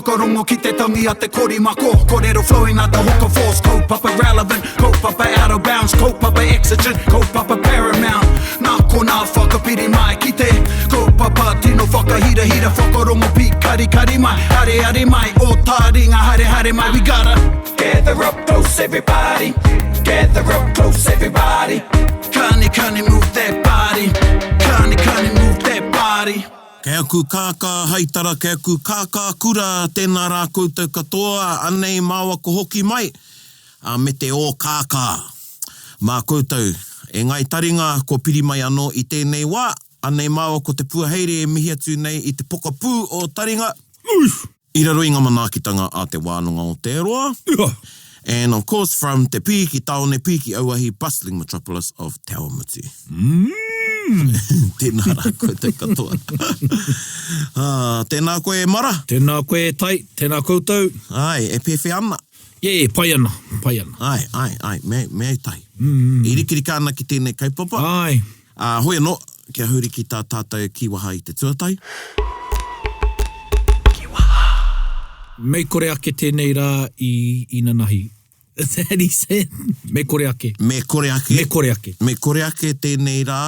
Whakarongo ki te tangi a te kori mako. Kōrero flowing out the hook of force. Kaupapa relevant, kaupapa out of bounds, kaupapa exigent, kaupapa paramount. Nā ko nā whakapiri mai ki te kaupapa tino whakahira hira. Whakarongo pi kari kari mai, hare hare mai. O Taringa hare hare mai. We gotta gather up close everybody. Gather up close everybody. Kani move that body. Kani move that body. Kei aku kākā haitara, kei aku kākā kura, tēnā rā koutou katoa, anei māua ko hoki mai, me te o kākā. Mā koutou, e ngai taringa ko piri mai anō i tēnei wā, anei māua ko te puaheire e mihi atu nei i te pokapū o Taringa. I raro i ngā manaakitanga a te wānanga o te roa. And of course from te piki taone piki auahi bustling metropolis of Te Awamutu. Tēnā rā koutou katoa. Tēnā koe mara. Tēnā koe tai, tēnā koutou. Ai, e pewhi ana. Pai ana. Ai, me tai. I rikirika ana ki tēnei kaupapa. Ai. Hoi anō, kia huri ki tā tātou kiwaha i te tuatai. Mei kore ake tēnei rā i ina nahi. Is that how he said? Me kore ake. Me kore ake. Me kore ake. Me kore ake tēnei rā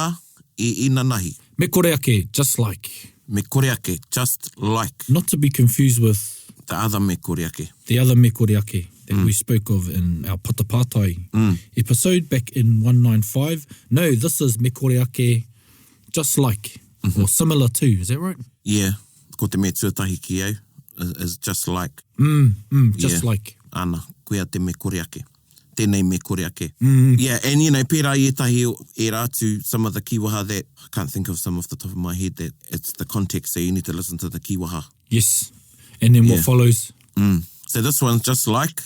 i ina nahi. Me kore ake, just like. Me kore ake, just like. Not to be confused with The other me kore ake. the other me kore ake that we spoke of in our Patapātai episode back in 195. No, this is me kore ake, just like, or similar to. Is that right? Yeah, ko te me tuatahi ki au, is just like. Just like. Ana, koea te me kore ake. Tēnei me kore ake. Yeah, and you know, pērā i etahi e rātu, some of the kiwaha that, I can't think of some off the top of my head, that it's the context, so you need to listen to the kiwaha. Yes. And then what follows? So this one's just like,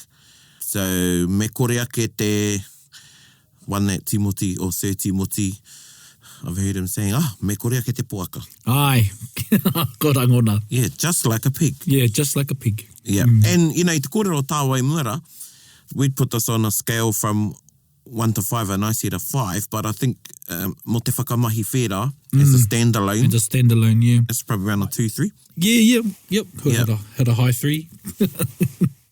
so me kore ake te one that Timothy, or Sir Timothy, I've heard him saying, me kore ake te poaka. Ai, ko rangona. Yeah, just like a pig. Yeah, just like a pig. Yeah, and you know, te kōrero tāwai mura, we'd put this on a scale from 1 to 5, and I said a 5, but I think mo te whakamahi whera, as a standalone, And a standalone, yeah. it's probably around a 2-3. Yep. Yeah. Had a high 3.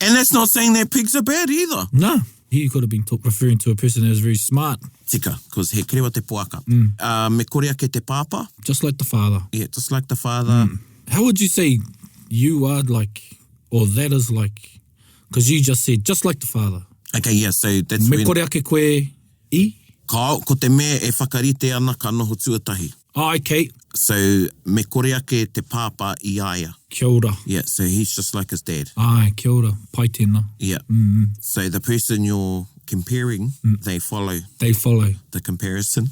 And that's not saying that pigs are bad either. No, he could have been referring to a person that was very smart. Tika, because he kerewa te poaka. Me kore ake te pāpā. Just like the father. Yeah, just like the father. How would you say you are like, or that is like, because you just said, just like the father. Okay, yeah, so that's Me when... kore ake koe I? Ko te mea e whakarite ana ka noho tuatahi. Okay. So, me kore ake te pāpā I aia. Kia ora. Yeah, so he's just like his dad. Ai, kia ora. Pai tēnā. Yeah. So the person you're comparing, they follow They follow. the comparison.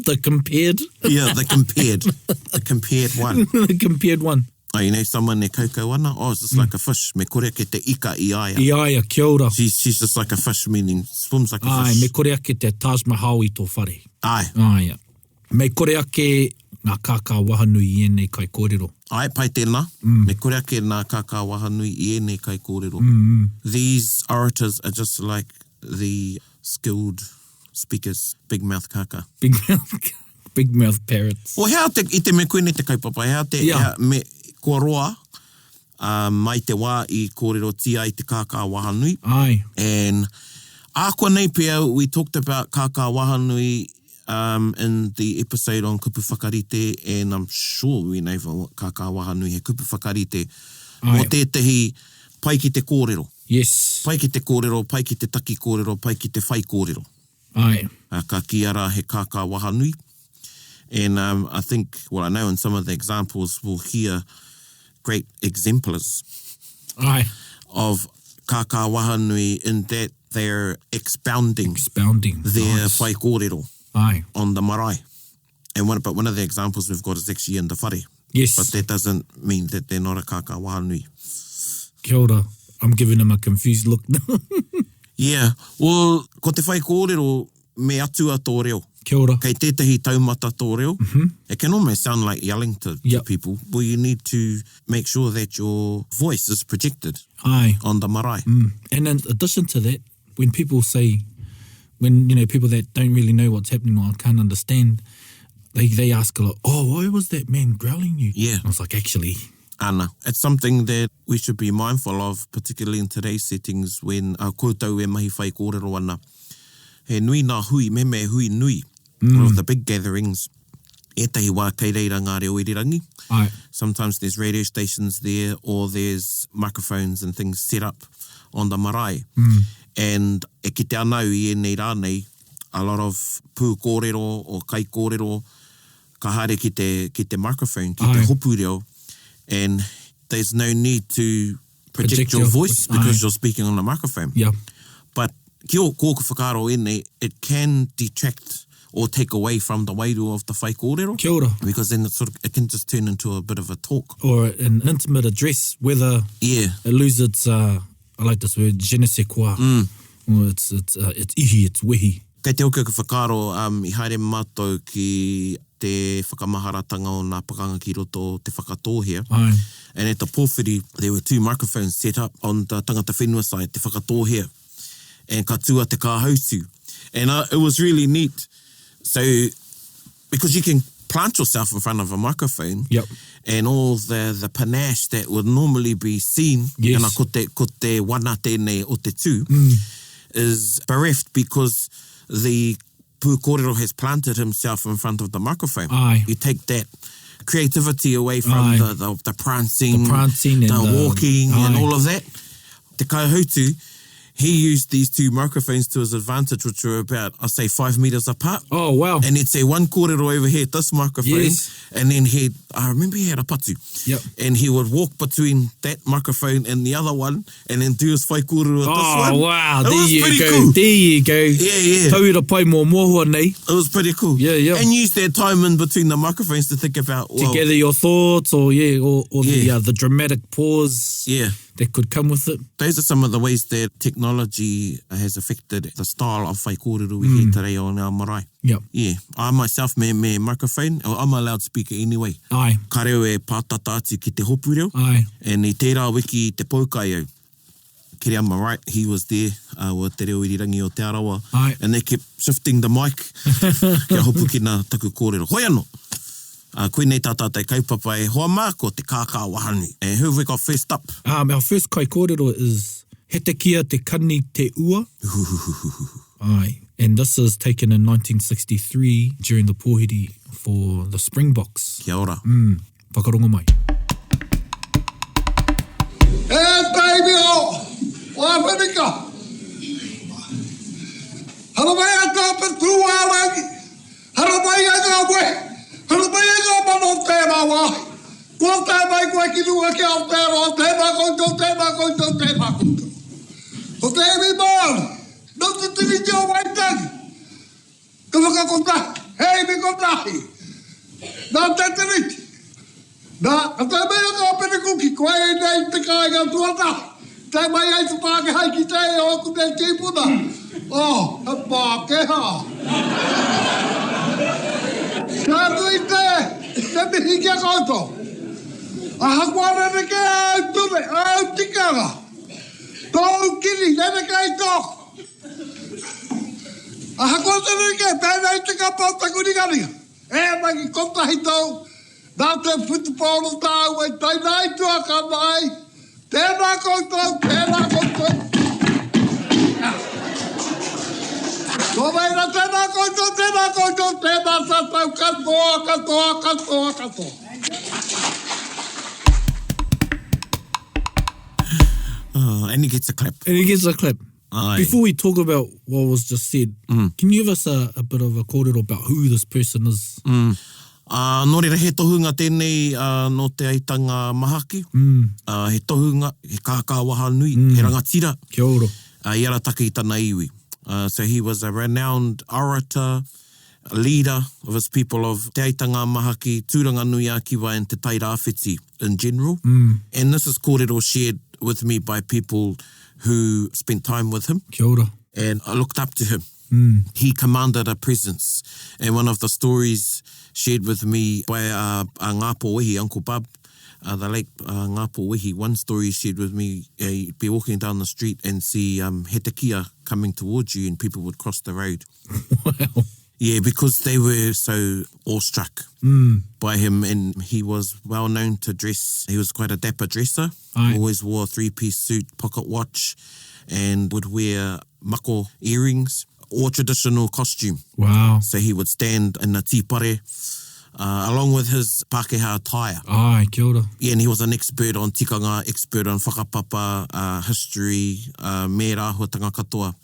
The compared. Yeah, the compared. The compared one. The compared one. Oh, you know someone ne kaukau ana? Oh, it's just like a fish. Me kore ake te ika I aia. I aia, kia ora. She's just like a fish, meaning swims like a Ai, fish. me kore ake te Taj Mahal I tō whare. Ai. Ai, yeah. Me kore ake ngā Kākā Wahanui I enei kaikōrero. Ai, pai tēnā. Me kore ake nā Kākā Wahanui I enei kaikōrero. These orators are just like the skilled speakers, big mouth kākā. Big mouth parrots. O hea te, I te me koene te kaupapa, hea te, Yeah. me kua roa, mai te wā I kōrero tia I te Kākā Wahanui. Ai. And ākua nei pia, we talked about Kākā Wahanui in the episode on kupu whakarite, and I'm sure we know what Kākā Wahanui he kupu whakarite. Ai. Mo tētahi pai ki te kōrero. Yes. Pai ki te kōrero, pai ki te taki kōrero, pai ki te whai kōrero. Ai. Ka kiara he Kākā Wahanui. And I think, well, I know in some of the examples we'll hear great exemplars Ai. of Kākā Wahanui in that they're expounding their Nice. whai kōrero Ai. on the marae. And one of the examples we've got is actually in the whare. Yes. But that doesn't mean that they're not a Kākā Wahanui. Kia ora. I'm giving him a confused look. Yeah, well, ko te whai kōrero me atua tō reo. Kia ora. Kei tētahi taumata tō reo. It can almost sound like yelling to Yep. people. Well, you need to make sure that your voice is projected Ai. on the marae. And in addition to that, when people say, when, you know, people that don't really know what's happening or can't understand, they ask a lot, oh, why was that man growling you? Yeah. I was like, actually, Ana. It's something that we should be mindful of, particularly in today's settings when koutou e mahi whai kōrero ana. He nui nā hui, me hui nui. One of the big gatherings. Etahi wā kei reira ngā reo irirangi. Ai. Sometimes there's radio stations there or there's microphones and things set up on the marae. And e ki te anau I nei rānei, a lot of pū kōrero or kaikōrero ka haere ki te microphone, ki te hopu reo. And there's no need to project your voice because you're speaking on a microphone. Yeah. But ki o kōku whakaro ene, it can detract or take away from the wairu of the whai kōrero. Kia ora. Because then it can just turn into a bit of a talk. Or an intimate address, whether it loses its, I like this word, je ne sais quoi. Or it's ihi, it's wehi. Kei te oka ka whakaro, I haere mātou ki te whakamaharatanga o nā pakanga ki roto o te whakatōhea. Ai. And at the pōwhiri, there were 2 microphones set up on the tangata whenua side, te whakatōhea. And ka tua te kāhautu. And it was really neat. So, because you can plant yourself in front of a microphone, and all the panache that would normally be seen, yes. ko te wana tēnei o te tū, is bereft because the pū kōrero has planted himself in front of the microphone. Ai. You take that creativity away from the prancing, the walking, and all of that. Te kauhautu, he used these 2 microphones to his advantage, which were about, I say, 5 meters apart. Oh, wow. And he'd say one kōrero over here, this microphone. Yes. And then I remember he had a patu. Yep. And he would walk between that microphone and the other one, and then do his whai kōrero at this one. Oh, wow. It was pretty go. cool. There you go. Yeah. Tauira pai mō mōhua nei. It was pretty cool. Yeah. And use that time in between the microphones to think about, to gather your thoughts or the dramatic pause that could come with it. Those are some of the ways that technology has affected the style of whai kōrero we hear today on our marae. Yep. Yeah, I myself me microphone, or I'm a loudspeaker anyway. Ai. Ka reo e pātata atu ki te hopu reo. Ai. And I tērā wiki te paukai au. Kiri am right, he was there with te reo irirangi o te arawa. Ai. And they kept shifting the mic. Kia hopu ki nā taku kōrero. Hoi anō! Koe nei tātā te kaupapa e hoa mā ko te Kākā Wahanui. And who have we got first up? Our first kaikōrero is He te kia te kani te ua. Ai. And this is taken in 1963 during the pōhiri for the Springboks. Kia ora. Whakarongo mai. Baby o! Wāwhinika! Hara mai a tāpa tūārangi! Hara mai a ngā we! Hara mai a ngā mano tēnā wāhi! Kua tēnai koe ki runga ki Aotearoa, tēnā koutou. O te emi māori, no te tini ki o waitangi. Ka whakakotahi, hei mi kotahi. Nā te tiriti. Nā, ka te mea ngā penekuki, koe e nei te kāinga tuatahi. Te mai ai te pāke hai ki te e oku nei tīpuna. Oh, he pākeha. Ka tui te mihi kia koutou. A hakuara ne ke au tume, au tikanga. Tōu kiri, nene kei tōku. A hakuara ne ke, tēnei te ka pāta kuringaringa. E magi kontahi tau, nā te whutupōro tāu e tainai tua ka mai. Tēnā koutou. Tō meira tēnā koutou, tēnā tātou, katoa. And he gets a clap. Aye. Before we talk about what was just said, can you give us a bit of a kōrero about who this person is? Nō reira he tohunga tēnei no te aitanga mahaki. He tohunga, he Kākā Wahanui, he rangatira. Kia ora. I ara take I tana iwi. So he was a renowned orator, a leader of his people of te aitanga mahaki, tūranga nui a kiwa and te tai rāwhiti in general. And this is kōrero shared with me by people who spent time with him. Kia ora. And I looked up to him. He commanded a presence. And one of the stories shared with me by Ngā Pōwehi, Uncle Bub, the late Ngā Pōwehi, one story shared with me, you'd be walking down the street and see he te kia coming towards you and people would cross the road. Wow. Yeah, because they were so awestruck by him, and he was well known to dress. He was quite a dapper dresser. Aye. Always wore a 3-piece suit, pocket watch, and would wear mako earrings or traditional costume. Wow. So he would stand in a tīpare along with his Pākehā attire. Ai, kia ora. Yeah, and he was an expert on tikanga, expert on whakapapa, history, me rāhuatanga katoa.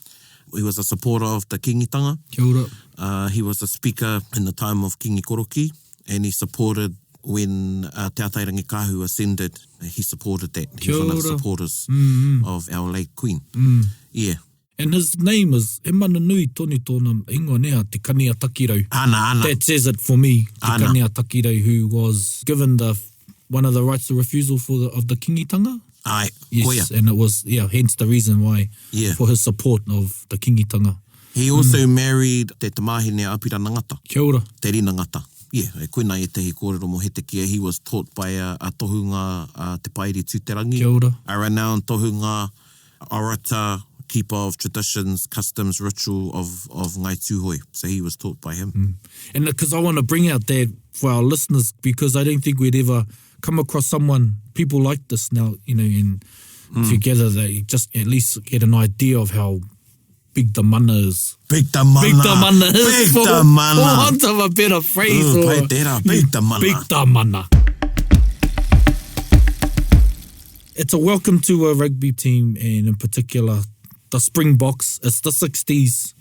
He was a supporter of the kingitanga. Kia ora. He was a speaker in the time of Kingi Koroki, and he supported when Te Atairangi Kāhu ascended. He supported that. He was one of the supporters of our late Queen. Yeah. And his name is he mana nui tonu tōna ingoa nea, te Kania Takirau. Ana. That says it for me. Te Ana. Kania Takirau, who was given one of the rights of refusal of the kingitanga. Ai, Yes, koia. and it was, hence the reason why, Yeah. for his support of the kingitanga. He also married te tamahine Apira Nangata, Kia ora. te Rina Ngata. Yeah, e koina e tehi kōrero mo hete kia. He was taught by a tohunga te Pairi Tūterangi. Kia ora. A renowned tohunga, orator, keeper of traditions, customs, ritual of Ngai Tūhoi. So he was taught by him. And because I want to bring out that for our listeners, because I don't think we'd ever come across people like this now, and together they just at least get an idea of how big the mana is. Big the mana. Big the mana is. Big the mana. For want of a better phrase. Pai tērā, big the mana. Big the mana. It's a welcome to a rugby team, and in particular, the Springboks. It's the 60s.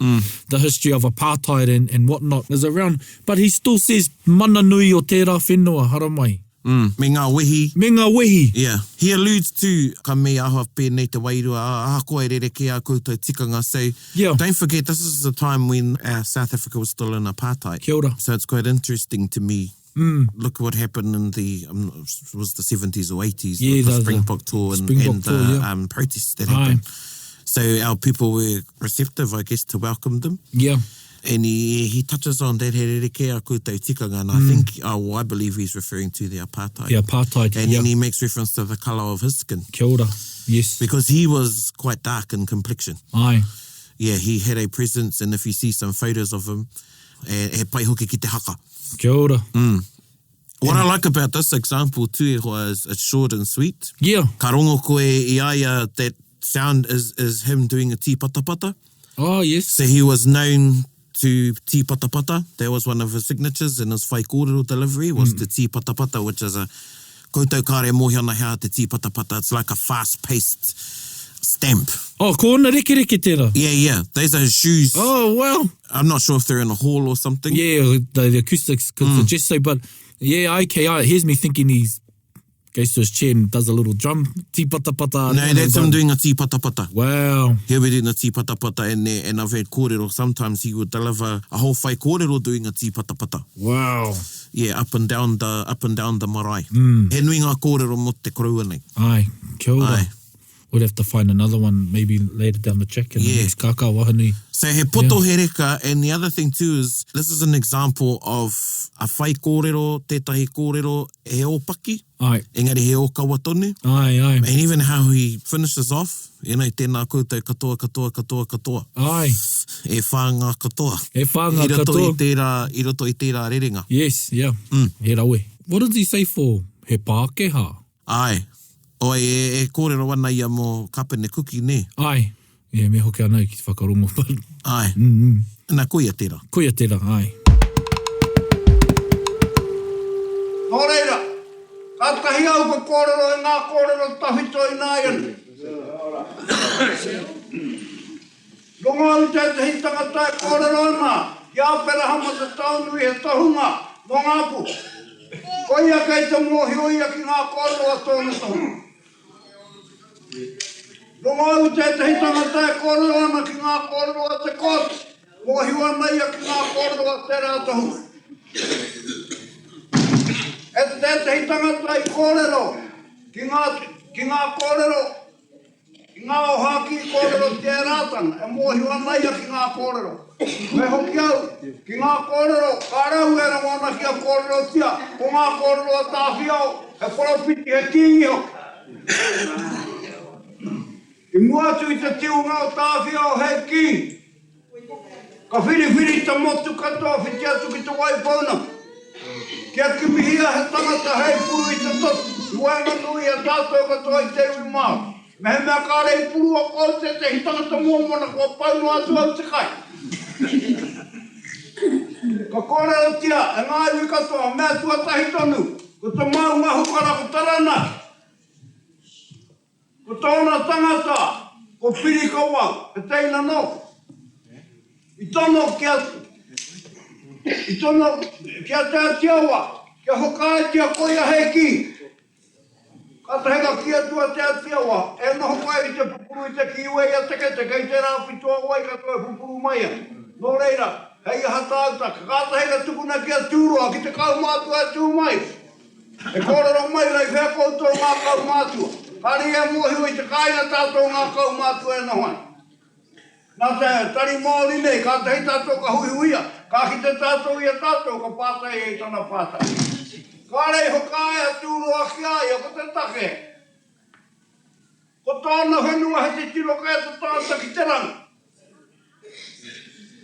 The history of apartheid and whatnot is around. But he still says, mana nui o tērā whenua, haramai. Me ngā wehi. Me ngā wehi. Yeah. He alludes to ka mei aha pēnei te wairua, koe rereke a koutou tikanga. So Yeah. don't forget, this is the time when South Africa was still in apartheid. Kia ora. So it's quite interesting to me. Look what happened in it was the 70s or 80s, Yeah, the the Springbok tour and Springbok tour, the protests that happened. Aye. So our people were receptive, I guess, to welcome them. Yeah. And he touches on that he rereke a koutou tikanga, and I believe he's referring to the apartheid. The apartheid. And yeah. then he makes reference to the colour of his skin. Kia ora. Yes. Because he was quite dark in complexion. Aye. Yeah, he had a presence, and if you see some photos of him, he pai hoki ki te haka. Kia ora. What I like about this example too is it's short and sweet. Yeah. Ka rongo koe I aia, that sound is him doing a tī patapata. Oh, yes. So he was known to tī patapata. That was one of his signatures in his whaikōrero delivery, was the tī patapata, which is a koutou kare mohiana hea te tī patapata. It's like a fast-paced stamp. Oh, ko ona reke tērā. Yeah. Those are his shoes. Oh, well. I'm not sure if they're in a hall or something. Yeah, the acoustics could suggest so, but yeah, okay, here's me thinking he goes to his chair and does a little drum, tī patapata. No, that's him doing a tī patapata. Wow. He'll be doing a tī patapata, and I've heard kōrero, sometimes he would deliver a whole whai kōrero doing a tī patapata. Wow. Yeah, up and down the marae. He nui ngā kōrero mo te korua nei. Aye, kia ora. Aye. We'd have to find another one maybe later down the track in the next Kākā Wahanui. So he poto he reka, and the other thing too is, this is an example of a whai kōrero, tētahi kōrero, he ōpaki, Aye. engari he o kawa tonu. Aye. And even how he finishes off, tēnā koutou katoa. Aye. E whānga katoa. E whānga I roto katoa. I roto I tērā rerenga. Yes, yeah. He rawe. What does he say for he Pākehā? Ai. Oi, e kōrero wana ia mo kapene kuki, ne? Aye. Yeah, me hoki anau ki te Whakarongo. Ai. Nā koia tērā. Koia tērā, aye. Nō reira, ka tahi au ka kōrero e ngā kōrero tawhito i nā iani. Rongo au te tahi tangata e kōrero e mā, ia pera hama te taunui he tahunga, mō ngāpu. Koia kei te mōhi oia ki ngā kōrero a tōna tahunga. Rongo au te tahi tangata e kōrero ana ki ngā kōrero a te kōtu, mōhi oa mai a ki ngā kōrero a te rā tahunga. E te tehi tangata I kōrero, ki ngā kōrero, ki ngā ohaki kōrero te rātanga, e mōhi anai a ki ngā kōrero. Me hoki au, ki ngā kōrero, ka rau e rangona ki a kōrero tia, ko ngā kōrero a tāwhiao, e poropiti he kingi hoki. I muatu I te tiunga o tāwhiao he kingi. Ka whiri ta motu katoa whiti atu ki te waipauna. Kia kimihia he tangata hei puru i te totu. Luenga nui a tātou katoa i te ui māu. Me he mea kārei puru a kote te hi tangata muamona kua paunu atu au te kai. Ka kōrero tia, e ngā iwi katoa, mea tua tahi tonu. Ko te mau mahukara ko tarana. Ko tōna tangata, ko piri ka wau, e teina no. I tono kia te atiawa, kia hokae tia koia heki. Ka te heka kia tua te atiawa, e noho kai i te pupuru i te kiwe ia teke i te rāpitoa wai katoa e pupuru maia. Nō reira, hei aha tāutaka, ka te heka tukuna kia tūroa ki te kaumātua e tū mai. E kōrero mai rei whea koutou ngā kaumātua. Kari e mohiu i te kaina tātou ngā kaumātua e nohoi. Nā te tari maori nei, ka te hei tātou ka huihuia, ka ki te tātou ia tātou ka pātai e tana pātai. Ka rei hokae a tūroa ki aia ko te take. Ko tāna whenua he te tiro kai te tāta ki te ranga.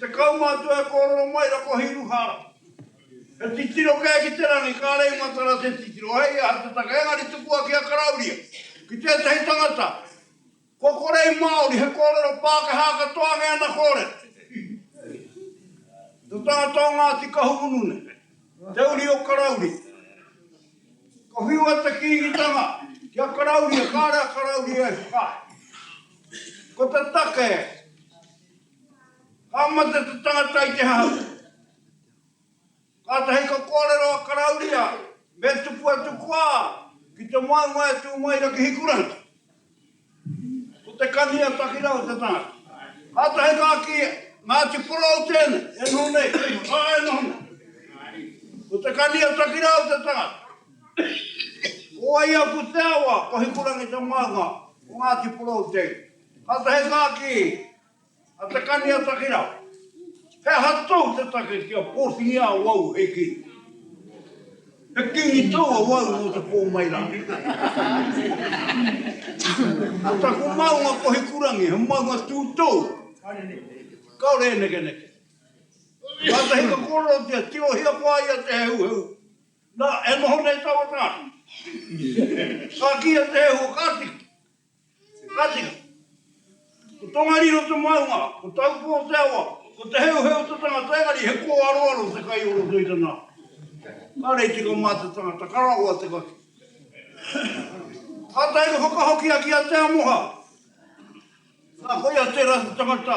Te kaumātua e kōrero mai ra ko hiru hara. E titiro kai ki te ranga, ka rei matara te titiro. Hei a te take, engari tukua ki a karauria. Ki te hei tangata. Ko korei Māori, he kōrero Pākehā katoa ngea na kore. Te tangata o Ngāti Kahungune. Te uri o karauri. Ka whiua te kīngitanga. Kia karauri, kārea karauri e whakai. Ko te take. Ka mate te tangata i te hau. Ka te hei ka kōrero a karauria. Me tukua. Ki te maunga e tū maira ki hikuranga. Te kani a takirau te tangata. Hata he kāki, Ngāti Porou tēnei, e noho nei, e noho nei. Ko te kani a takirau te tangata. O ai a ku te awa, ko hikurangi te maunga, o Ngāti Porou tēnei. Hata he kāki, a te kani a takirau. He hatou te take kia pōwhingi a wau he ki. He kingi tau a wau o te pōmaira. Ata ko maunga ko he kurangi, he maunga tūtou. Kaore e neke. Ata he ka kōrero tia, tio hia kua ia te heu. Nā, e noho nei tau a tāna. Ka kia te heu, kātika. Ko tongariro te maunga, ko taupō te awa, ko te heu te tangata, engari he kō aro te kai oro tui tana. Ka rei tika māta tangata, karaua te kaki. Hata eka whakahoki a ki a te amoha. Nā koi a te rata tangata.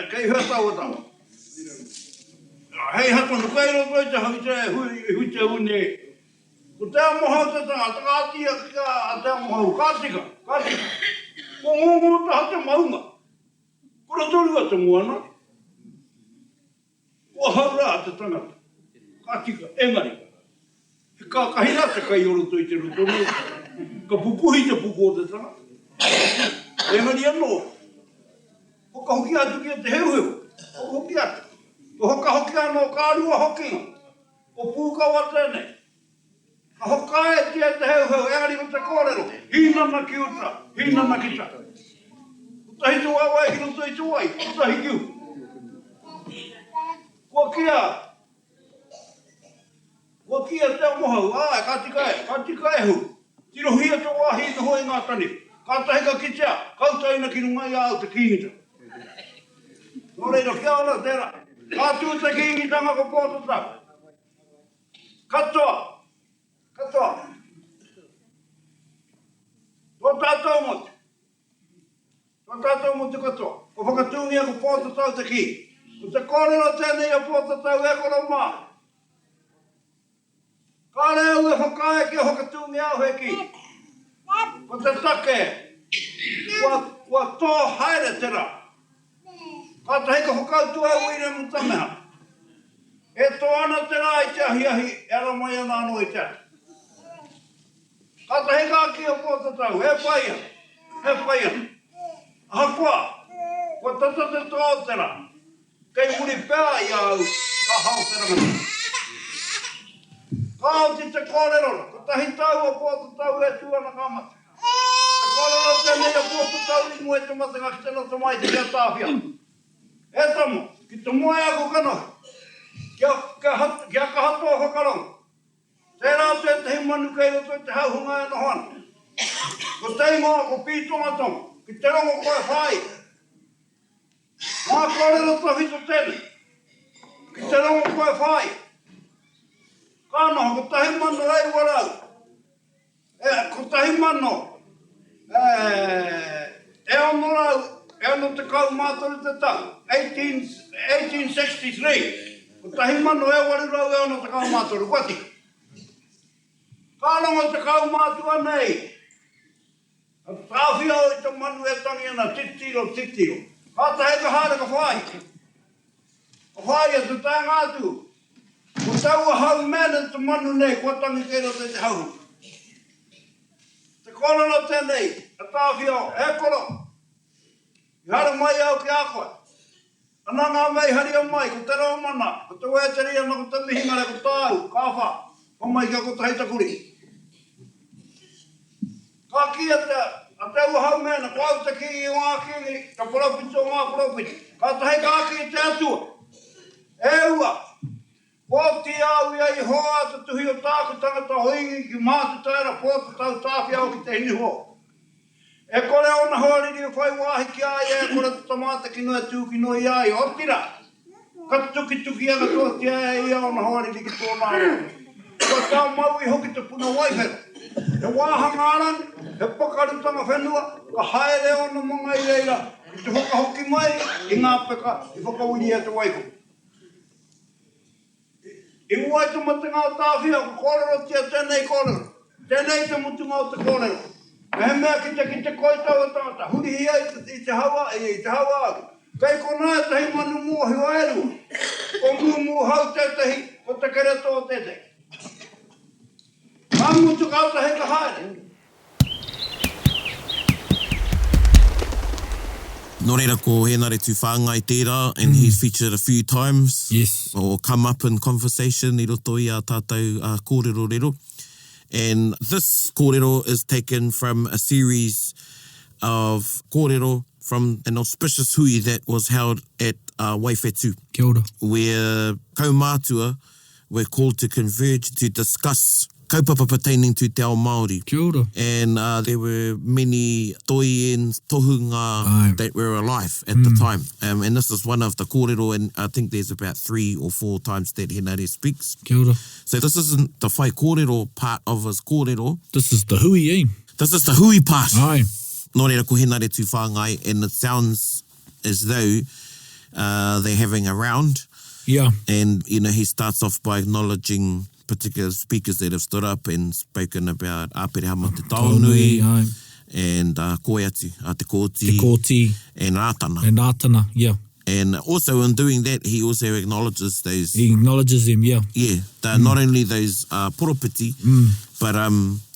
Kei hea tau a tau. Hei hatonu, kei roto i te hui te une. Ko te amoha o te tangata, ka atia ki a te amoha u. Kātika. Ko ngongo te hate maunga. Kura tori a te moana. Ko haura a te tangata. Kātika, engari. He kākahira te kai oro tui te rutonu. Ka pupuhi te puku o te tanga. Engari anō. Hoka hoki atu ki a te heu. Hoka hoki atu. Ko hoka hoki anō kārua hokinga. Ko pūkawa tēnei. Ka hoka e tia te heu. Engari o te kōrero. Hinana ki uta. Hinana ki ta. Utahi tu awai ki roto i tu ai. Utahi kiu. Ko kia. Ko kia te amohau, kātika e hu. Tiro hia te wāhi te hoi ngā tani. Ka tahika ki tea, kautaina ki runga ia au te kīngita. Nō reira, kia ora tērā. Ka tū te kīngitanga ko pōta tau. Katoa. Tō tātou motu. Tō tātou motu katoa. Ko whakatūngia ko pōta tau te ki. Ko te kōrero tēnei a pōta tau e kora maa. Ka reo e whakae ki a whakatūngi au heki. Ko te take, kua tō haere te rā. Ka te heika whakautu au ire mutameha. E tō ana te rā i te ahi, e ara mai ana anō i te ahi. Ka te heika ki a pōta tau, e whaia. Aha kua tata te tō te rā. Kei muri pēa i au, ka hau te rangata. Ka au te kōrero, ko tahi tau a pōta tau e tuana kamata. Te kōrero tēnei a mo putau ringo e te matanga ki te nata mai te kia tāwhia. E tamo, ki te moe ako kano, kia ka hatoa Whakarongo. Tērā te manu kei roto te hauhunga e nohoana. Ko teimo ko pītonga tonga, ki te rongo koe whai. Ngā kōrero tawhito tēnei, ki te rongo koe whai. Kānoha, ko tahi mano rei warau. Ko tahi mano, e ono rau, e ono te kau mātori te tau, 1863. Ko tahi mano e wari rau e ono te kau mātori, kwati. Kānonga te kau mātua nei. Tāwhia o i te manu e tangi ana, titiro. Ka tahe ka hāre ka whai. Ka whai e te tae ngātu. Ko taua hau mena te manu nei, kua tangi keira te hau. Te korona tēnei, a tāwhia o, e koro. I hara mai au ki a koe. Ana ngā mai haria mai, ko te rau mana, ko te wēteri ana, ko te mihingare, ko tāu, ka wha. Ko mai kia ko te heita kuri. Ka kia te, a te ua hau mena, ko au te ki i ngā kingi, ka poropiti o ngā poropiti. Ka tahe ka ki i te atua. E ua. Pōti au ia i hoa te tuhi o tāku tangata hoingi ki mātu taera pōtu tau tāwhi au ki te hini hoa. E kore ona hoari ni whai wāhi ki ai e kore te tamata ki noe tū ki noi ai. Otira, ka tuki anga tōti ai ia ona hoari ni ki tōna au. Ko tau mau i hoki te puna waifero. E wāhanga aran, e pakarutanga whenua, ka haere ona mga i reira. I te whakahoki mai, i ngā peka, i whakawiri e te waiko. I mua i te matunga o tāwhia, ko kōrero tia tēnei kōrero. Tēnei te matunga o te kōrero. Me he mea ki te koitau o tangata. Huri hia i te hawa, i te hawa au. Kei kona e tahi manu mua hi o eru. Ko mu hau tētahi, ko te kereto o tētahi. Mamutu kau tahi ka haere. Nō reira ko Henare tu whāngai tērā, and he's featured a few times. Yes. Or come up in conversation, I roto i a tātou kōrero rero. And this kōrero is taken from a series of kōrero from an auspicious hui that was held at Waifetu. Kia ora. Where kaumātua were called to converge to discuss kaupapa pertaining to te ao Māori. Kia ora. And there were many toiens, tohunga that were alive at the time. And this is one of the kōrero, and I think there's about 3 or 4 times that Henare speaks. Kia ora. So this isn't the whai kōrero part of his kōrero. This is the hui, eh? This is the hui part. Aye. Nō reira ko Henare tu whāngai, and it sounds as though they're having a round. Yeah. And, you know, he starts off by acknowledging particular speakers that have stood up and spoken about Āperehama te Taonui, and koe atu, te kōti, and rātana. And rātana, yeah. And also in doing that, he also acknowledges those... He acknowledges them, yeah. Yeah, not only those poropiti, but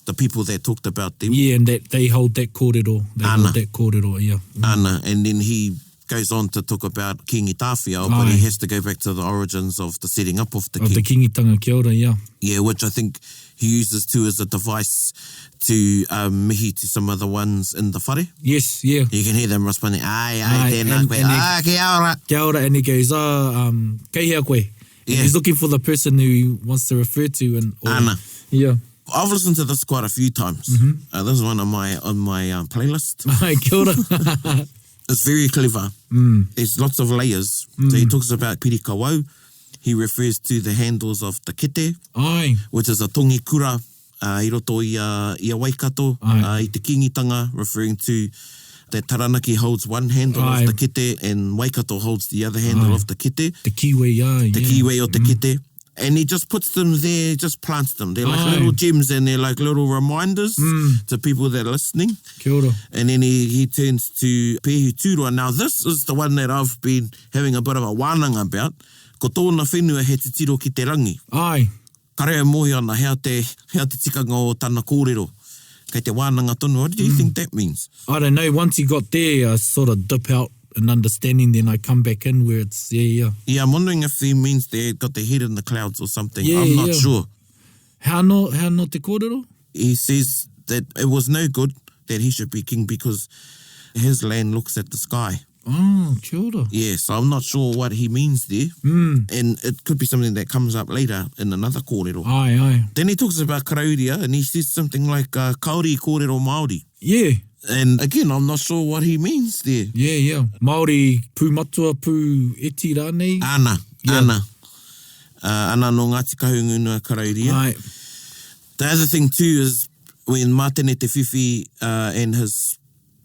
the people that talked about them. Yeah, and that they hold that kōrero. They hold that kōrero, yeah. Ana, and then he goes on to talk about Kingi Tāwhiao, but he has to go back to the origins of the setting up of the king. Of the kingitanga, kia ora, yeah. Yeah, which I think he uses too as a device to mihi to some of the ones in the whare. Yes, yeah. You can hear them responding, tēnā koe, kia ora. Kia ora, and he goes, kei hea koe. Yeah. He's looking for the person who he wants to refer to. Ana. Yeah. I've listened to this quite a few times. This is one on my playlist. Kia ora. It's very clever. There's lots of layers. So he talks about pirika wau. He refers to the handles of the kete, which is a tongi kura, i roto i a waikato, i te kingitanga, referring to that taranaki holds one handle of the kete and waikato holds the other handle of the kete. The kiwi, The kiwi o te kete. And he just puts them there, just plants them. They're like little gems, and they're like little reminders to people that are listening. Kia ora. And then he turns to Pehu Tūroa. Now, this is the one that I've been having a bit of a wānanga about. Ko tōna whenua he te tiro ki te rangi. Ai. Karea mohi ana, hea te tikanga o tana kōrero. Kei te wānanga tonu. What do you think that means? I don't know. Once you got there, I sort of dip out and understanding, then I come back in where it's, Yeah, I'm wondering if he means they got their head in the clouds or something. Yeah, I'm not sure. How no te kōrero? He says that it was no good that he should be king because his land looks at the sky. Oh, kia ora. Yeah, so I'm not sure what he means there. And it could be something that comes up later in another kōrero. Aye. Then he talks about karauria and he says something like kauri kōrero Māori. Yeah. And again, I'm not sure what he means there. Yeah. Māori pū matua pū eti rānei. Ana. Yeah. Ana no Ngāti Kahungunu karauria. Aye. The other thing too is when Mātene Te Whiwhi and his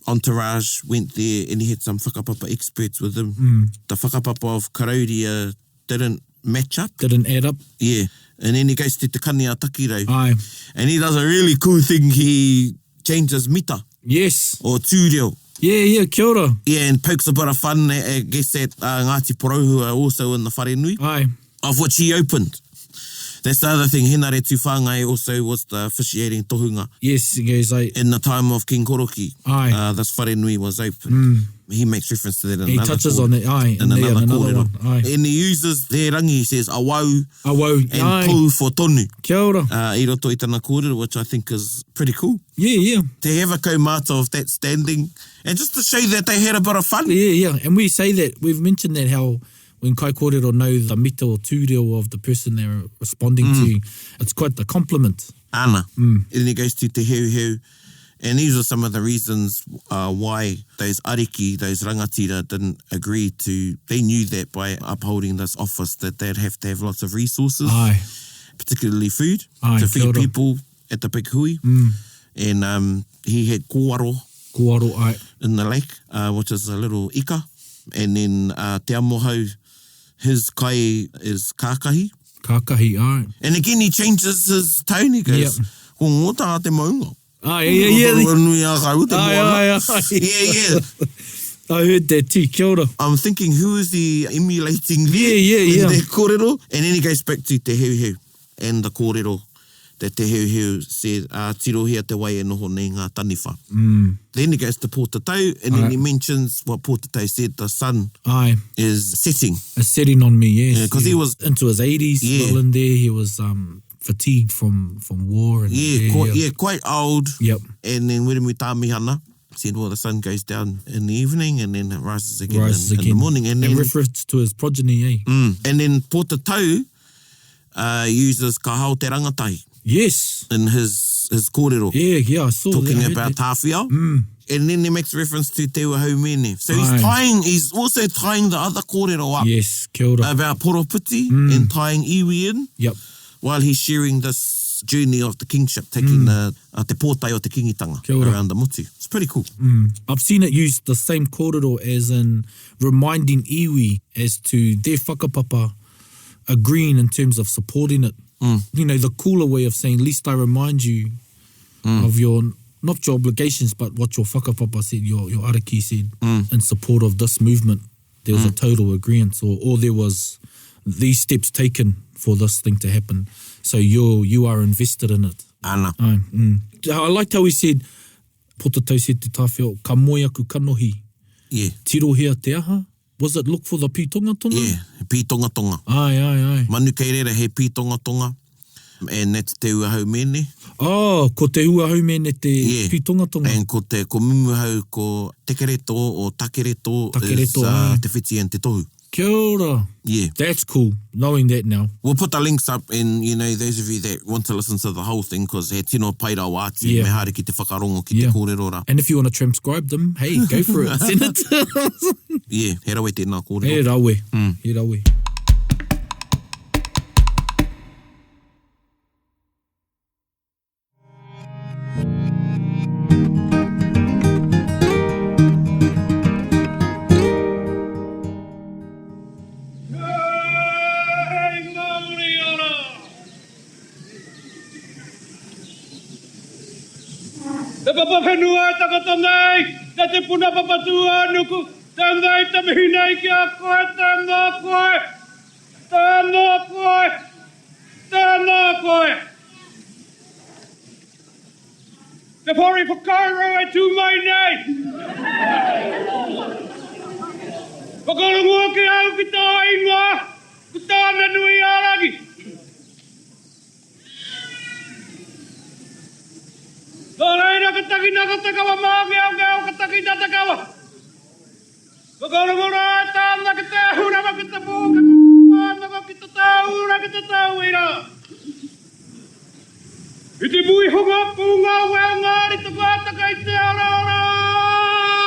entourage went there and he had some whakapapa experts with him. The whakapapa of karauria didn't match up. Didn't add up. Yeah. And then he goes to Te Kani a Takirau. Aye. And he does a really cool thing. He changes mita. Yes. Or tūreo. Yeah, kia ora. Yeah, and pokes a bit of fun, I guess, at Ngāti Porou, who are also in the wharenui, Aye. of which he opened. That's the other thing. Henare Tūwhāngai also was the officiating tohunga. Yes, he goes, In the time of King Koroki, Aye. this wharenui was open. He makes reference to that in He another touches kōrero. on it, aye. In another another kōrero. one, aye. And he uses their rangi, he says, awau Awau, and aye. pū for tonu. Kia ora. I roto i tana kōrero, which I think is pretty cool. Yeah. To have a kaumata of that standing, and just to show that they had a bit of fun. Yeah. And we say that, we've mentioned that how when kaikōrero know the mita or tūreo of the person they're responding to, it's quite the compliment. Ana. And then he goes to te heu. And these are some of the reasons why those ariki, those rangatira, didn't agree to. They knew that by upholding this office that they'd have to have lots of resources, Aye. particularly food, Aye, to kia feed ora. people at the big hui. And he had kōaro Kōaro, aye. in the lake, which is a little ika. And then te amohau, his kai is kākahi. Kākahi, aye. And again, he changes his tone. He goes, Yep. ko ngota te maunga. Aye. Yeah. Aye. Yeah. I heard that too, kia ora. I'm thinking, who is he emulating there? Yeah. In their kōrero? And then he goes back to te heu and the kōrero that te heu said, tirohia te wai e noho nei ngā taniwha. Then he goes to Pōtatau, and then he mentions what Pōtatau said, the sun Aye. is setting. A setting on me, yes. Yeah, 'cause he was- into his 80s, Yeah. well in there. He was fatigued from war. And, Quite old. Yep. And then Wiremu Tāmihana said, well, the sun goes down in the evening and then it rises again, in the morning. And in then, reference to his progeny, eh? and then Pōtatau uses ka hao te rangatahi Yes. in his kōrero, Yeah, I saw talking that. I heard about that. tāwhiao. And then he makes reference to te haumene. So he's also tying the other kōrero up Yes, kia ora. about Poroputi and tying iwi in Yep. while he's sharing this journey of the kingship, taking te pōtai o te kingitanga Kia ora. around the mutu. It's pretty cool. I've seen it used the same kōrero as in reminding iwi as to their whakapapa agreeing in terms of supporting it. You know, the cooler way of saying, least I remind you of your, not your obligations, but what your whakapapa said, your ariki said, in support of this movement. There was a total agreement, or there was these steps taken for this thing to happen. So you are invested in it. Ana. I liked how he said, Pōtatau said te tāwhiao, ka moe aku kanohi, Yeah. tirohia te aha. Was it look for the pītongatonga? Yeah. Pītongatonga. Aye. Manu kei rera he pītongatonga. And that's te ua haumene. Oh, ko te ua haumene te pītongatonga. And ko mumuhau ko tekereto o takereto is aye. te whiti and te tohu. Kia ora. Yeah. That's cool, knowing that now. We'll put the links up and, you know, those of you that want to listen to the whole thing, because he tino paira o āti, me haere ki te whakarongo ki te kōrero ra. And if you want to transcribe them, hey, go for it. Send it. Yeah, he rawe tēnā kōrero. He rawe. He rawe. Te papa whenua takata nei, te puna papatua nuku, tēnei te mihi nei ki a koe, tēnā koe. Te pori whakairo e tū mai nei. Whakarongo ki au ki tā ingoa, ki tāna nui āraki. Nō reira ka taki nā ka takawa māngi au ngā o ka taki nā takawa. Whakarongo rā tāna ki te hurama ki te pōka ka ki te tāura ki te tāuira. I te mui honga pūnga wea ngāri te wātaka i te arara,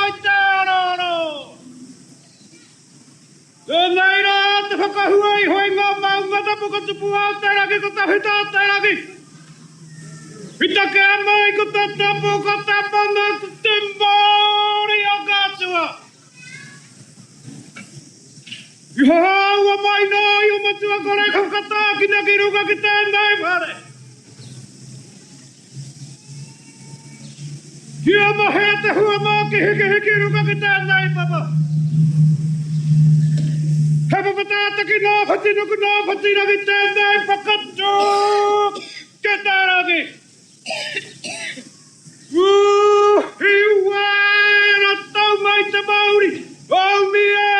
i te arara. Nei rā te whakahua i hoi ngā maungata puka tupu au te raki ko te hita te raki. Hita ke mai ko te tapu ko te mana te mōri o kātua. I haua mai nā i o matua kore kakata ki na ki ruka ki tēnei whare. Kia mahea te hua mā ki hiki ruka ki tēnei papa. He papatata ki nā whati nuku nā whati raki tēnei whakatu ke tā raki. Hiwa ra tau mai te mauri. O mie,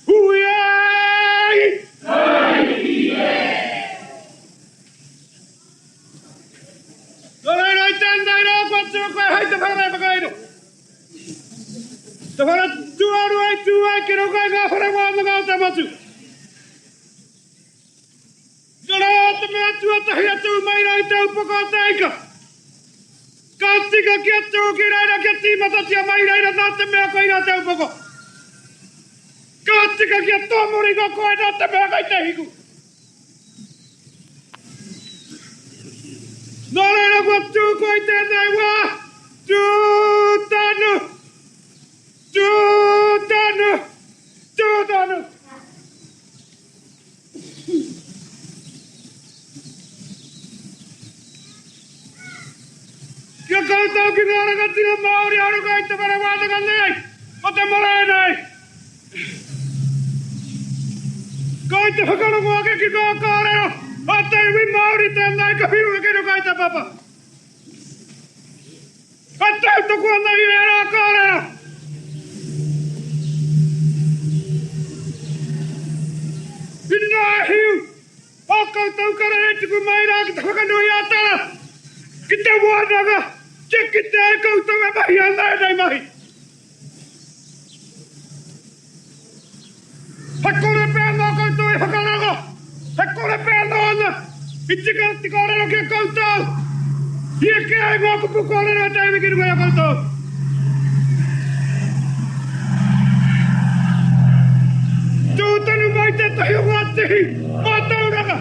hui ai. Nō reira i tēnei rā kua tua koe hei te whare whakairo. Te whare tuaru ai tuai ki roka i ngā whare wāna ngā te matu. Nō rā te mea tua tahi atu mai rai tau poko a teika. Ka tika kia tūki reira kia tīmatatia mai reira nā te mea koe nā tau poko. Ka tika kia tōmuri ko koe nā te mea kai te hiku. Nō reira kua tūko i tēnei wā. Tūtanu. Tūtanu. Tūtanu. Kia koutou ki ngā rangatina Māori aruka i te whare wātaka nei, o te marae nei. Ko i te whakarongo ake ki Kākōrero, o te iwi Māori tēnei ka whiu e kino kai te papa. A tau toku ana i e Kākōrero. I nā hiu, o koutou kare e tuku mai rā ki te whakanui a tala. Ki te wānanga, ki te koutou e mahi a nei mahi. He kore pēr nā koutou e Whakarongo. He kore pēr nā ana. I tika kōrero kia koutou. I e kia i ngā kupu kōrero e teiwi ki runga ia koutou. Tūtanu mai te tahi o ngā tihi. Mā tauranga.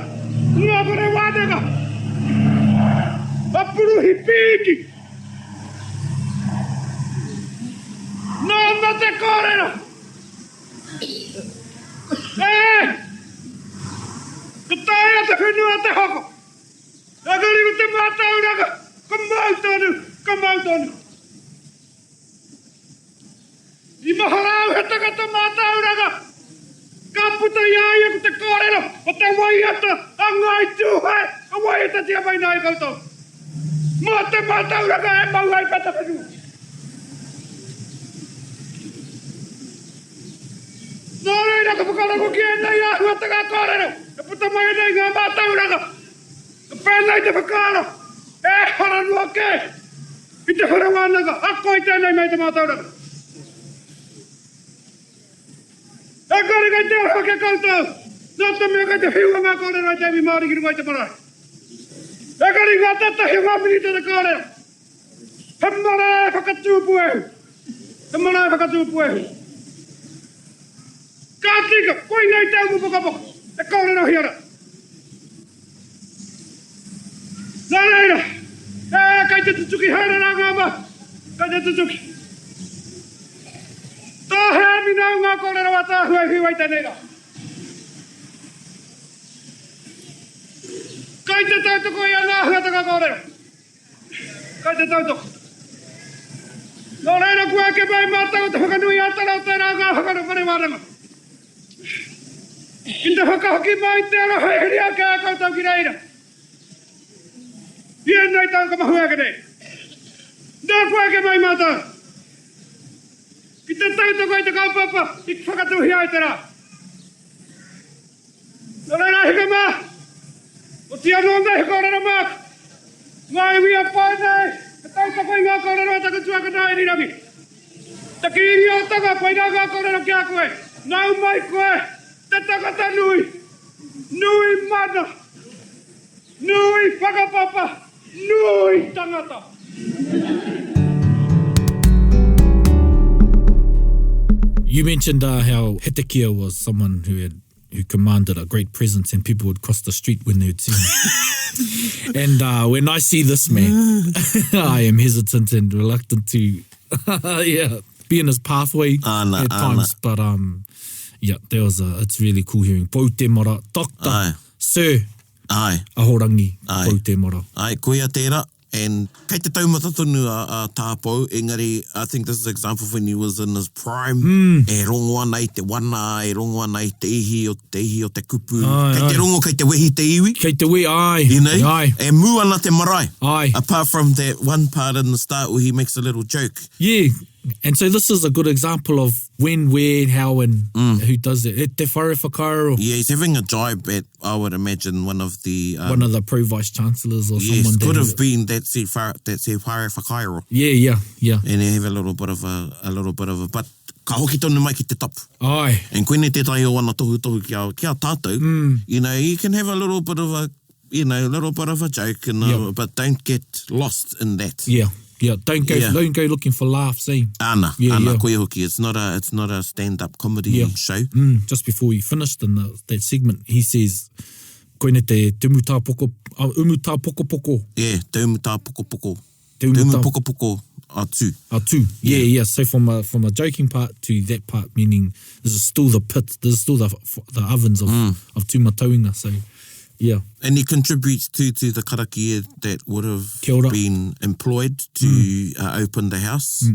Ngā kore wānanga. Apuruhi pīki. Nā mā te kōrero. Ka tāia te whenua te hoko. Agari ko te mātauranga. Ka mautonu, ka mautonu. I maharau he takata mātauranga. Ka puta iaia ko te kōrero. O te waiata, a ngai tūhai. A waiata tia mai nai koutou. Mā te mātauranga e mau ai pata whenua. Nō reira ka Whakarongo ki e nei ahua te Kākōrero. E puta mai nei ngā mātauranga. Ka pēnei te whakaro. E haranua ke. I te whare wānanga. Ako i tēnei mei te mātauranga. E kore kai te ahua ke koutou. Nā te mea kai te whiua ngā kōrero ai teiwi Māori ki runga i te marae. E kari ngā tatahi ngā minita te kōrero. He marae whakatūpu ehu. He marae whakatūpu ehu. Ka tika, koe nei tau mu pokapoka. E kōrero hiara. Nā reira. Kai te tutuki haere rā ngā mā. Kai te tutuki. Tā hea minau ngā kōrero wa tā huai hiu ai tēnei rā. Kai te tautoko i ana hua te Kākōrero. Kai te tautoko. Nō reira kua ke mai mātau te whakanui atara o tērā ngā whakaro whare wāranga. Ki te whakahoki mai tērā hei a kia koutou ki reira. I e nei tau ka mahua ke nei. Nā kua ke mai mātau. Ki te tautoko i te kaupapa, i whakatuhi ai tērā. Nō reira hika mā. O tia nō nei kōrero māk. Ngā iwi a pai nei. Kau ta koe ngā kōrero taku tuaka nā eri rangi. Ta kiri o taka koe nā ngā kōrero kia koe. Nau mai koe, te takata nui. Nui mana. Nui whakapapa. Nui tangata. You mentioned how Hetekia was someone who commanded a great presence and people would cross the street when they would see him. And when I see this man, I am hesitant and reluctant to be in his pathway at times. But it's really cool hearing. Pou te mora, Doctor, Sir, Ahorangi, Pou te mora. Ai, koia tērā. And kei te taumata tonu a tāpou, engari, I think this is an example of when he was in his prime. E rongoa nei te wana, e rongoa nei te ihi o te kupu. Kei te rongo, kei te wehi te iwi. Kei te wehi, ai. You know? Ai. E muana te marae. Ai. Apart from that one part in the start where he makes a little joke. Yeah. And so this is a good example of when, where, how, and who does it. E te whare whakarongo. Yeah, he's having a jibe at, I would imagine, one of the pro-vice chancellors or someone. Yes, could have been that se whare whakarongo. Yeah. And they have a little bit of a, but ka hoki tonu mai ki te tapu. Ai. And koene te tai o wana tohu kia tātou, you know, you can have a little bit of a joke, but don't get lost in that. Yeah, don't go looking for laughs, eh? Ana, koe hoki. It's not a stand-up comedy show. Just before we finished in that segment, he says, koine te umuta poko. Yeah, te umuta poko. Te umu poko atu. Atu. Yeah. So from a joking part to that part, meaning this is still the pit, this is still the ovens of Tū Taringa. So, yeah. And he contributes to the karakia that would have been employed to open the house.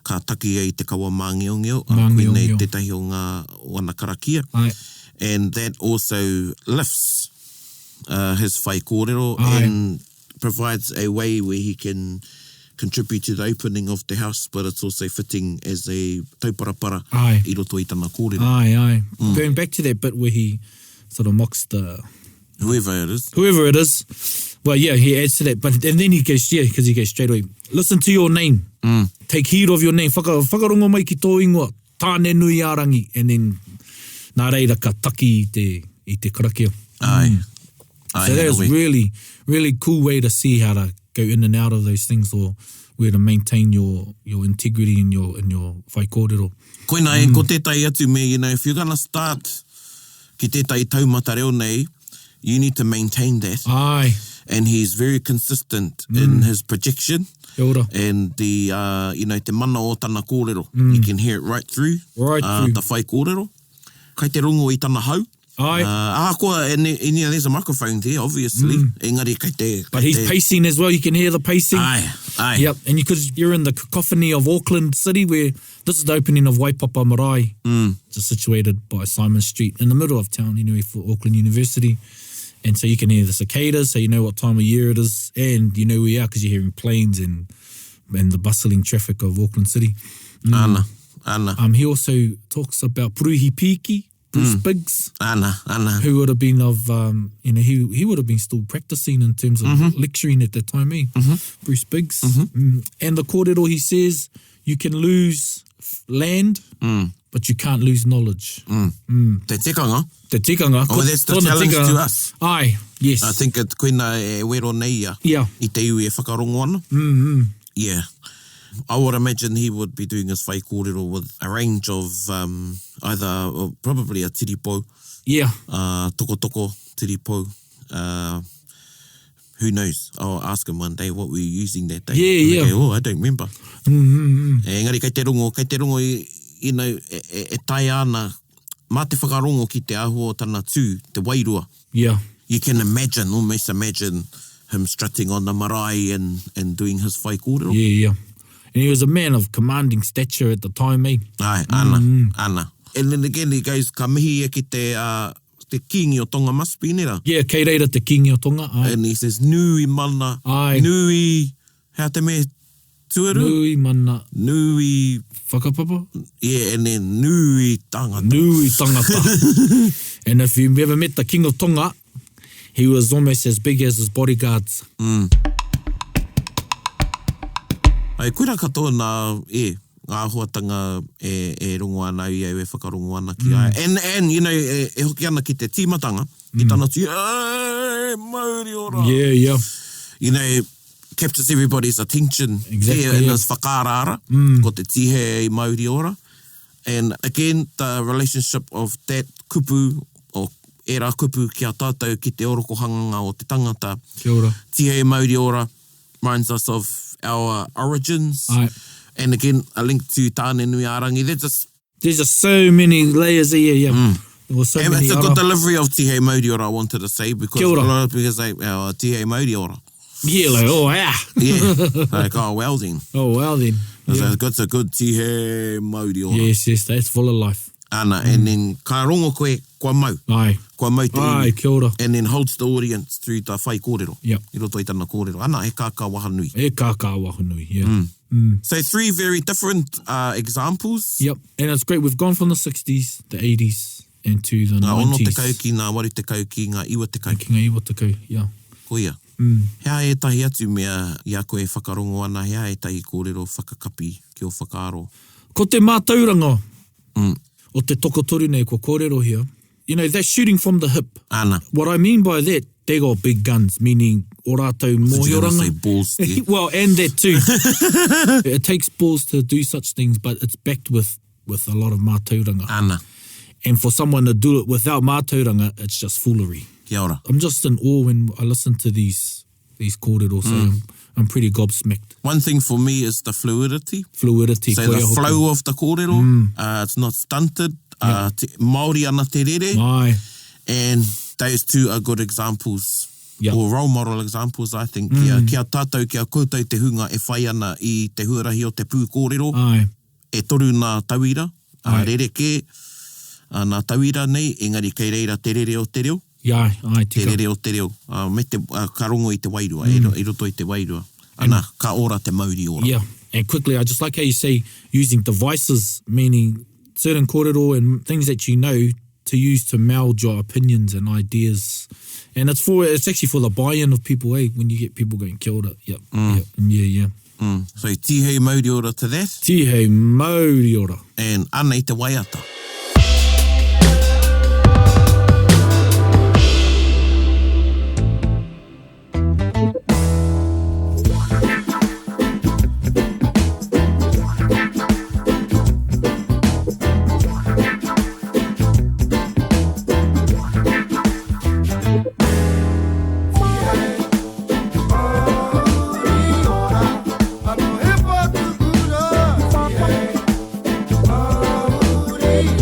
Ka taki ai te kawa māngiongeo, koenei tētahi o ngā wana karakia. Ai. And that also lifts his whaikōrero and provides a way where he can contribute to the opening of the house, but it's also fitting as a tauparapara i roto i tana kōrero. Aye. Going back to that bit where he sort of mocks the... Whoever it is. Well, yeah, he adds to that. And then he goes, because he goes straight away, listen to your name. Take heed of your name. Whakarongo mai ki tō ingoa. Tāne nui ārangi. And then, nā reira ka taki i te karakia. Aye. So that is really, really cool way to see how to go in and out of those things, or where to maintain your integrity in your whaikōrero. Koina ko tētai atu me, you know, if you're going to start ki tētai taumata reo nei, you need to maintain that. Aye. And he's very consistent in his projection. And the, te mana o tana kōrero. You can hear it right through. The whaikōrero. Kei te rongo i tana hau. Aye. And there's a microphone there, obviously. Engari, but he's pacing as well. You can hear the pacing. Aye. Yep. And because you're in the cacophony of Auckland City, where this is the opening of Waipapa Marae, just situated by Simon Street, in the middle of town, anyway, for Auckland University. And so you can hear the cicadas, so you know what time of year it is, and you know where you are because you're hearing planes and the bustling traffic of Auckland City. Ana. He also talks about Puruhi Piki, Bruce Biggs. Ana. Who would have been of, he would have been still practicing in terms of lecturing at that time, Bruce Biggs. And the kōrero, he says, you can lose land, but you can't lose knowledge. Te tikanga. Oh, that's the challenge to us. Aye, yes. I think it's koina e wero nei ia. Yeah. I te iwi e whakarongo ana. Yeah. I would imagine he would be doing his whaikōrero with a range of probably a tiripo. Yeah. Toko tiripo. Who knows? I'll ask him one day what we were using that day. Yeah. Okay, I don't remember. Engari, kei te rongo, e tai ana, mā te whakarongo ki te ahu o tana tū, te wairua. Yeah. You can almost imagine him strutting on the marae and doing his whaikōrero. Yeah. And he was a man of commanding stature at the time, eh? Ai, ana. And then again he goes, ka mihi e ki te kingi o Tonga must be, nera? Yeah, kei reira te kingi o Tonga, ai. And he says, nui mana, ai. Nui, how te me tuaru? Nui mana. Nui... Whakapapa? Yeah, and then nui tangata. Nui tangata. And if you've ever met the King of Tonga, he was almost as big as his bodyguards. Ai, koera katoa ngā huatanga e rongo ana i au e whakarongo ana ki ai. And you know, e hoki ana ki te tīmatanga, ki tana tū, Māori ora. Yeah. You know, captures everybody's attention Exactly, here in yeah. this whakaarara, ko te tihe i Māori ora. And again, the relationship of that kupu, o era kupu ki a tātou ki te orokohanga o te tangata. Kia ora. Tihe i Māori ora reminds us of our origins. Ai. And again, a link to tāne nui ārangi. There's just so many layers here, yeah. There was so And many it's a ara. good delivery of Tihe Māori ora, I wanted to say, because Kia ora. a lot of people say, Tihe Māori ora. Yeah, like, oh, yeah. Yeah. Like, oh, well then. Oh, well then. Yeah. It's a good Tihe Māori ora. Yes, that's full of life. Ana, and then ka rongo koe, kua mau. Aye. Kua mau te Aye, iwi. kia ora. And then holds the audience through ta whai kōrero. Yep. I roto i tana kōrero. Ana, he Kākā Wahanui. E Kākā Wahanui, yeah. So 3 very different examples. Yep, and it's great. We've gone from the 60s, the 80s, and to the Ngā 90s. ono te kauki, ngā wari te kauki, ngā iwa te kauki. Ki ngā iwa te kau, yeah. Koia. Hea e tahi atu mea i a koe whakarongo ana, hea e tahi kōrero whakakapi ki o whakaaro. Ko te mātauranga o te tokotoru nei, ko kōrero here. You know, they're shooting from the hip. Ana. What I mean by that, they got big guns, meaning orator You're going to mōhioranga. say balls there. Well, and that too. It takes balls to do such things, but it's backed with a lot of mātauranga. Ana. And for someone to do it without mātauranga, it's just foolery. Kia ora. I'm just in awe when I listen to these kōrero, so I'm pretty gobsmacked. One thing for me is the fluidity. Fluidity. So koia the hoki. flow of the kōrero, it's not stunted. Māori ana te rere. Ai. And those two are good examples. Yep. Or role model examples, I think. Kia tātou, kia koutou te hunga e whai ana i te huarahi o te pū kōrero. Ai. E toru nā tauira, Ai. rereke, nā tauira nei, engari kei reira te rere o te reo. Ai, Te tika. rere o te reo. Me te karongo i te wairua, i roto i te wairua. Ana, ka ora te mauri ora. Yeah, and quickly, I just like how you say using devices, meaning certain kōrero and things that you know to use to meld your opinions and ideas. And it's actually for the buy-in of people, when you get people going, kia ora, yep, yeah. So tihei mauri ora to that, Tihei Māori ora. and ana i te waiata. Hey!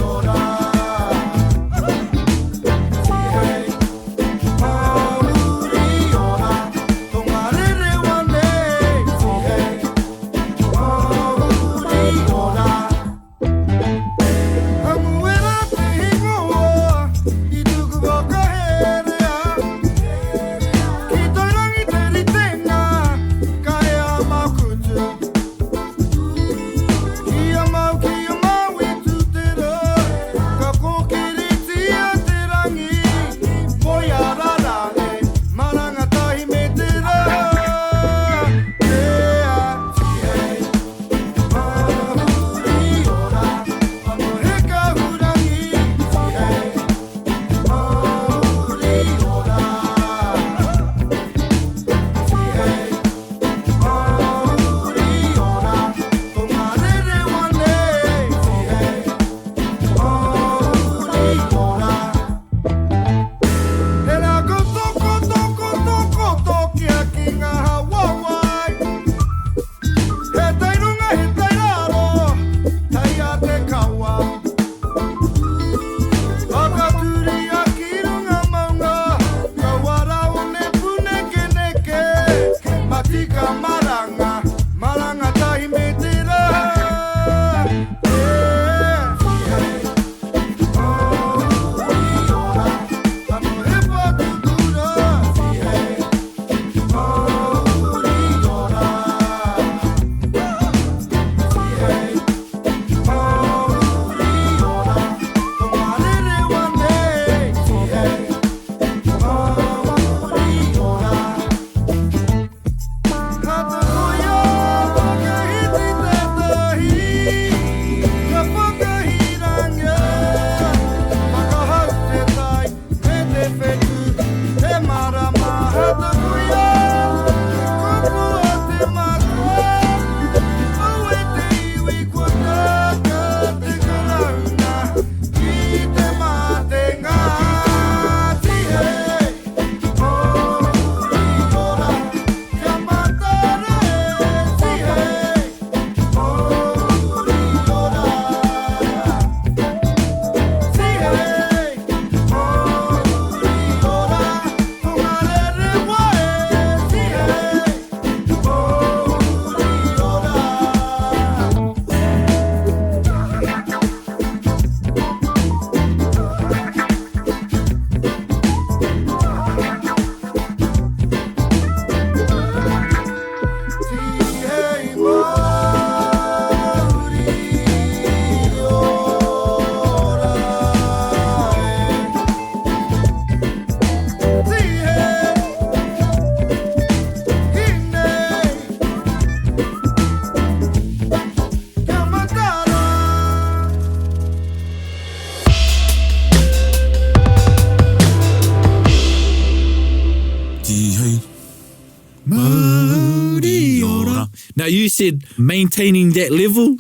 you said maintaining that level.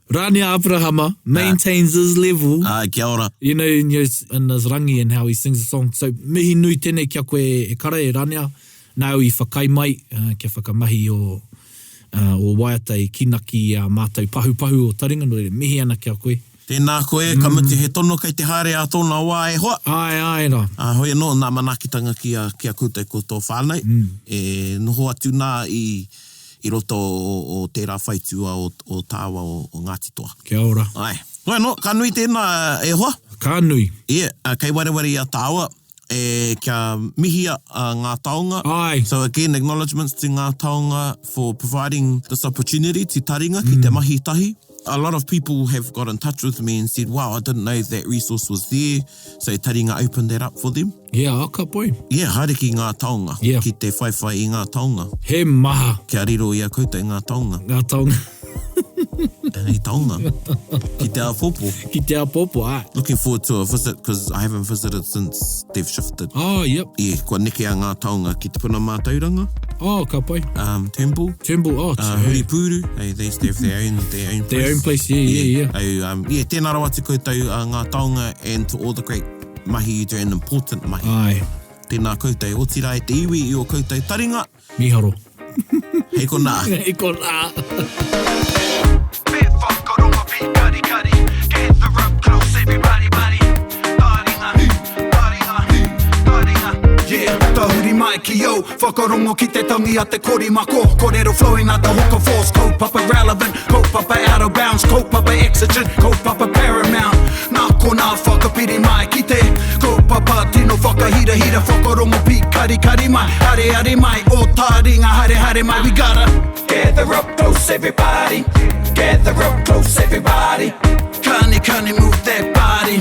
Rania Abrahama maintains his level. Kia ora. You know, in his rangi and how he sings the song. So, mihi nui tēnei kia koe e kara e Rania. Nau I whakai mai, kia whakamahi o waiata I kinaki a mātou pahu o Taringa. No, mihi ana kia koe. Tēnā koe, ka muti he tono kei te haere a tōna wā e hoa. Ai rā. Hoi anō, nā manakitanga kia koutou ko tō whānau. E noho atu nā I roto o tērā whaitua o tāua o Ngāti Toa. Kia ora. Ai. Hoi anō, ka nui tēnā e hoa? Ka nui. Kei wareware a tāua. Kia mihia Ngā Taonga. Ai. So again, acknowledgements to Ngā Taonga for providing this opportunity to Taringa ki te mahi tahi. A lot of people have got in touch with me and said, wow, I didn't know that resource was there. So Taringa opened that up for them. Yeah, aka boy. Yeah, haere ki Ngā Taonga. Yeah. Ki te whaiwhai I Ngā Taonga. He maha. Kia riro I a koutou Ngā Taonga. Ngā Taonga. Tēnei taonga. Ki te apopo. Ki te apopo, ai. Looking forward to a visit because I haven't visited since they've shifted. Oh, yep. Yeah, kua neke a Ngā Taonga ki te puna mātauranga. Oh, ka pai. Temple. Temple, oh. Huripuru. They used to have their own place. Their own place, yeah. Tēnā rawa te koutou Ngā Taonga and to all the great mahi you do and important mahi. Ai. Tēnā koutou. O tira e te iwi I o koutou Taringa. Miharo. Hei ko nā. Hei ko nā. Bit Whakarongo, be cuddy cuddy. Get the rope close, everybody, buddy. Taringa. Yeah, tahuri mai ki o Whakarongo ki te tangi a te kori mako. Kōrero flowing out the hooker force. Kaupapa relevant, kaupapa out of bounds. Kaupapa exigent, kaupapa paramount. Nā ko nā whakapiri mai ki te kaupapa tino whakahira Whakarongo pi kari mai. Hare mai, o Taringa hare mai. We gotta gather up close everybody. Gather up close everybody. Kani move that body.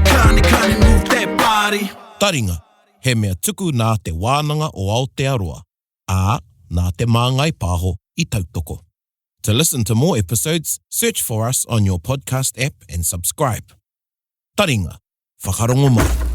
Kani move that body. Taringa, he mea tuku nā te wānanga o Aotearoa, nā te māngai pāho I tautoko. To listen to more episodes, search for us on your podcast app and subscribe. Taringa, whakarongo mai.